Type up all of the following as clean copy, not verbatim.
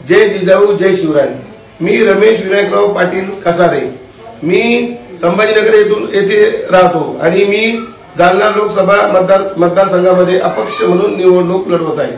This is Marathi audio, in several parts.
जय जिजाऊ जय शिवराय। मी रमेश विनायकराव पाटील कसारे। मी संभाजीनगर येथे राहतो आणि मी जालना लोकसभा मतदारसंघामध्ये अपक्ष म्हणून निवडणूक लढवत आहे।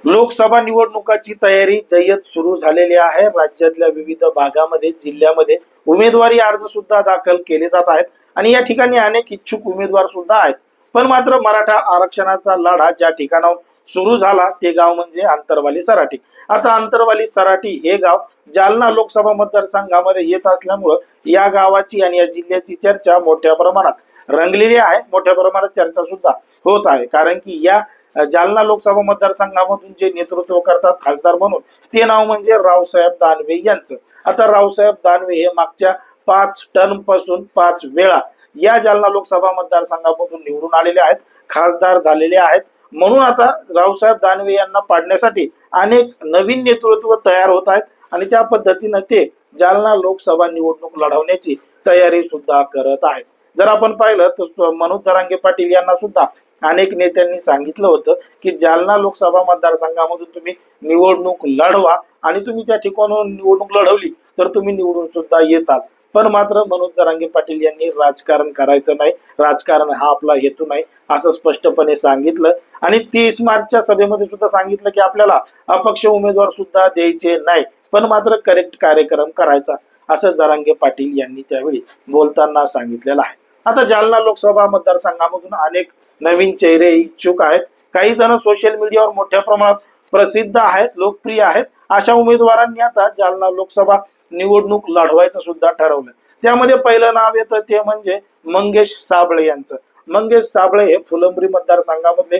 लोकसभा निवडणुकाची तयारी जय्यत सुरू झालेली आहे। राज्यातल्या विविध भागामध्ये जिल्ह्यामध्ये उमेदवारी अर्ज सुद्धा दाखल केले जात आहेत आणि या ठिकाणी अनेक इच्छुक उमेदवार सुद्धा आहेत। पण मात्र मराठा आरक्षणाचा लढा ज्या ठिकाणाहून सुरू झाला ते गाव म्हणजे आंतरवाली सराटी। आता आंतरवाली सराटी हे गाव जालना लोकसभा मतदारसंघामध्ये येत असल्यामुळे या गावाची आणि या जिल्ह्याची चर्चा मोठ्या प्रमाणात रंगलेली आहे। मोठ्या प्रमाणात चर्चा सुद्धा होत आहे, कारण की या जालना लोकसभा मतदारसंघामधून जे नेतृत्व करतात खासदार म्हणून ते नाव म्हणजे रावसाहेब दानवे यांचं। आता रावसाहेब दानवे हे मागच्या 5 टर्म पासून 5 वेळा या जालना लोकसभा मतदारसंघामधून निवडून आलेले आहेत, खासदार झालेले आहेत। म्हणून आता रावसाहेब दानवे यांना पाडण्यासाठी अनेक नवीन नेतृत्व तयार होत आहेत आणि त्या पद्धतीने ते जालना लोकसभा निवडणूक लढवण्याची तयारी सुद्धा करत आहेत। जर आपण पाहिलं तर मनोज जरांगे पाटील यांना सुद्धा अनेक नेत्यांनी सांगितलं होतं की जालना लोकसभा मतदारसंघामधून तुम्ही निवडणूक लढवा आणि तुम्ही त्या ठिकाणाहून निवडणूक लढवली तर तुम्ही निवडून सुद्धा येतात। पण मात्र मनोज जरांगे पाटील यांनी राजकारण करायचं नाही, राजकारण हा आपला हेतू नाही असं स्पष्टपणे सांगितलं आणि 30 मार्चच्या सभेमध्ये सुद्धा सांगितलं की आपल्याला अपक्ष उमेदवार सुद्धा द्यायचे नाही, पण मात्र करेक्ट कार्यक्रम करायचा असं जरांगे पाटील यांनी त्यावेळी बोलताना सांगितलेलं आहे। आता जालना लोकसभा मतदारसंघामधून अनेक नवीन चेहरे इच्छुक आहेत। काही जण सोशल मीडियावर मोठ्या प्रमाणात प्रसिद्ध आहेत, लोकप्रिय आहेत। अशा उमेदवारांनी आता जालना लोकसभा निवडणूक लढवायचं सुद्धा ठरवलं। त्यामध्ये पहिलं नाव येतं ते म्हणजे मंगेश साबळे यांचं। मंगेश साबळे हे फुलंब्री मतदारसंघामधले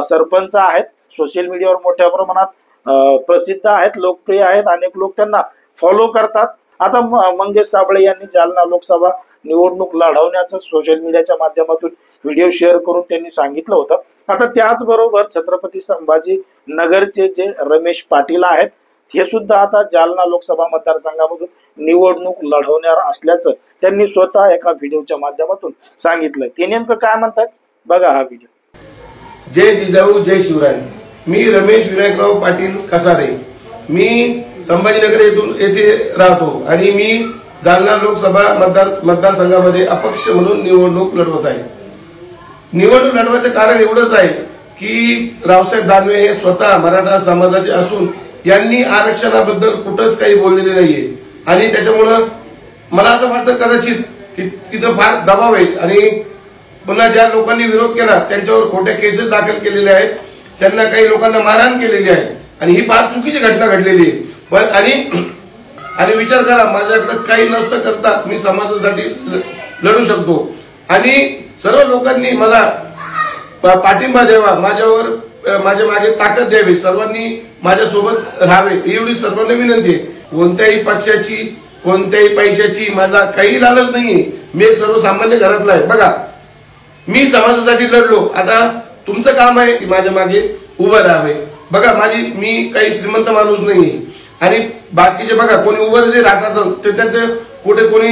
सरपंच आहेत। सोशल मीडियावर मोठ्या प्रमाणात प्रसिद्ध आहेत, लोकप्रिय आहेत, अनेक लोक त्यांना फॉलो करतात। आता मंगेश साबळे यांनी जालना लोकसभा निवडणूक लढवण्याचं सोशल मीडियाच्या माध्यमातून व्हिडिओ शेअर करून त्यांनी सांगितलं होतं। आता त्याचबरोबर छत्रपती संभाजी नगरचे जे रमेश पाटील आहेत हे सुद्धा आता जालना लोकसभा मतदारसंघामधून निवडणूक लढवणार असल्याचं त्यांनी स्वतः एका व्हिडिओच्या माध्यमातून सांगितलं। ते नेमकं काय म्हणतात बघा हा व्हिडिओ। जय जिजाऊ जय शिवराय। मी रमेश विनायकराव पाटील कसारे। मी संभाजीनगर येथे राहतो आणि मी जालना लोकसभा मतदारसंघामध्ये अपक्ष म्हणून निवडणूक लढवत आहे। निवडणूक लढवायचं कारण एवढंच आहे की रावसाहेब दानवे हे स्वतः मराठा समाजाचे असून यांनी आरक्षणाबद्दल कुठंच काही बोललेले नाहीये आणि त्याच्यामुळं मला असं वाटतं कदाचित की तिथं फार दबाव आहे आणि पुन्हा ज्या लोकांनी विरोध केला त्यांच्यावर खोट्या केसेस दाखल केलेल्या आहेत, त्यांना काही लोकांना मारहाण केलेली आहे आणि ही फार चुकीची घटना घडलेली आहे। पण आणि विचार करा, माझ्याकडे काही नसतं करता मी समाजासाठी लढू शकतो आणि सर्व लोकांनी मला पाठिंबा द्यावा, माझ्या मागे ताकद द्यावी, सर्वांनी माझ्यासोबत राहावे एवढी सर्वांना विनंती आहे। कोणत्याही पक्षाची कोणत्याही पैशाची माझा काही लालच नाहीये। मी सर्वसामान्य घरातला आहे। बघा, मी समाजासाठी लढलो, आता तुमचं काम आहे की माझ्या मागे उभं राहावे। बघा, मी काही श्रीमंत माणूस नाहीये आणि बाकीचे बघा कोणी उभं जे राहत असेल ते त्यात कुठे कोणी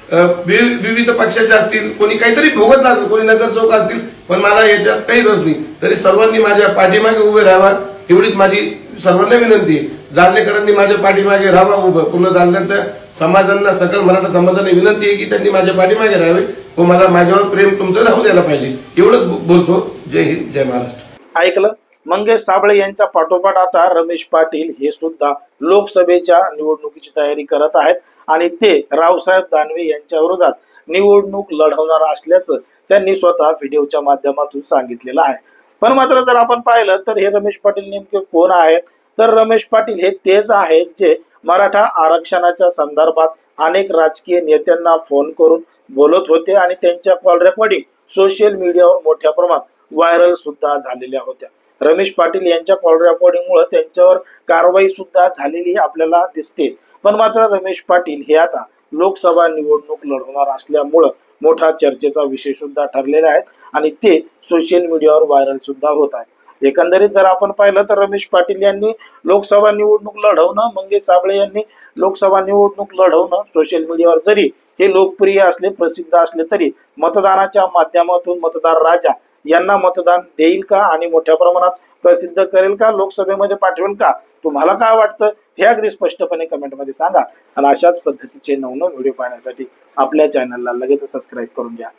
विविध पक्षाचे असतील, कोणी काहीतरी भोगत असेल, कोणी नगरसेवक असतील, पण मला याच्यात काही रस नाही। तरी सर्वांनी माझ्या पाठीमागे उभे राहावा एवढीच माझी सर्वांना विनंती आहे। जालनेकरांनी माझ्या पाठीमागे राहावा उभं। पूर्ण जालन्याच्या समाजांना, सकल मराठा समाजाने विनंती आहे की त्यांनी माझ्या पाठीमागे राहावे व मला माझ्यावर प्रेम तुमचं राहू द्यायला पाहिजे एवढंच बोलतो। जय हिंद, जय महाराष्ट्र। ऐकलं, मंगेश साबळे यांच्या पाठोपाठ आता रमेश पाटील हे सुद्धा लोकसभेच्या निवडणुकीची तयारी करत आहेत आणि ते रावसाहेब दानवे यांच्या विरोधात निवडणूक लढवणार असल्याचं त्यांनी स्वतः व्हिडिओच्या माध्यमातून सांगितलेलं आहे। पण मात्र जर आपण पाहिलं तर हे रमेश पाटील नेमके कोण आहेत, तर रमेश पाटील हे तेच आहेत जे मराठा आरक्षणाच्या संदर्भात अनेक राजकीय नेत्यांना फोन करून बोलत होते आणि त्यांच्या कॉल रेकॉर्डिंग सोशल मीडियावर मोठ्या प्रमाणात व्हायरल सुद्धा झालेल्या होत्या। रमेश पाटील यांच्या कॉल रेकॉर्डिंगमुळे त्यांच्यावर कारवाई सुद्धा झालेली आपल्याला दिसते। पण मात्र रमेश पाटील हे आता लोकसभा निवडणूक लढवणार असल्यामुळं मोठा चर्चेचा विषय सुद्धा ठरलेला आहे आणि ते सोशल मीडियावर व्हायरल सुद्धा होत आहे। एकंदरीत जर आपण पाहिलं तर रमेश पाटील यांनी लोकसभा निवडणूक लढवणं, मंगेश साबळे यांनी लोकसभा निवडणूक लढवणं, सोशल मीडियावर जरी हे लोकप्रिय असले, प्रसिद्ध असले तरी मतदानाच्या माध्यमातून मतदार राजा यांना मतदान देईल का आणि मोठ्या प्रमाणात प्रसिद्ध करेल का, लोकसभेमध्ये पाठवेल का, तुम्हाला काय वाटतं हे अगदी स्पष्टपणे कमेंटमध्ये सांगा. आणि अशाच पद्धतीचे नवनवीन व्हिडिओ पाहण्यासाठी आपल्या चॅनलला लगेच सबस्क्राईब करून घ्या.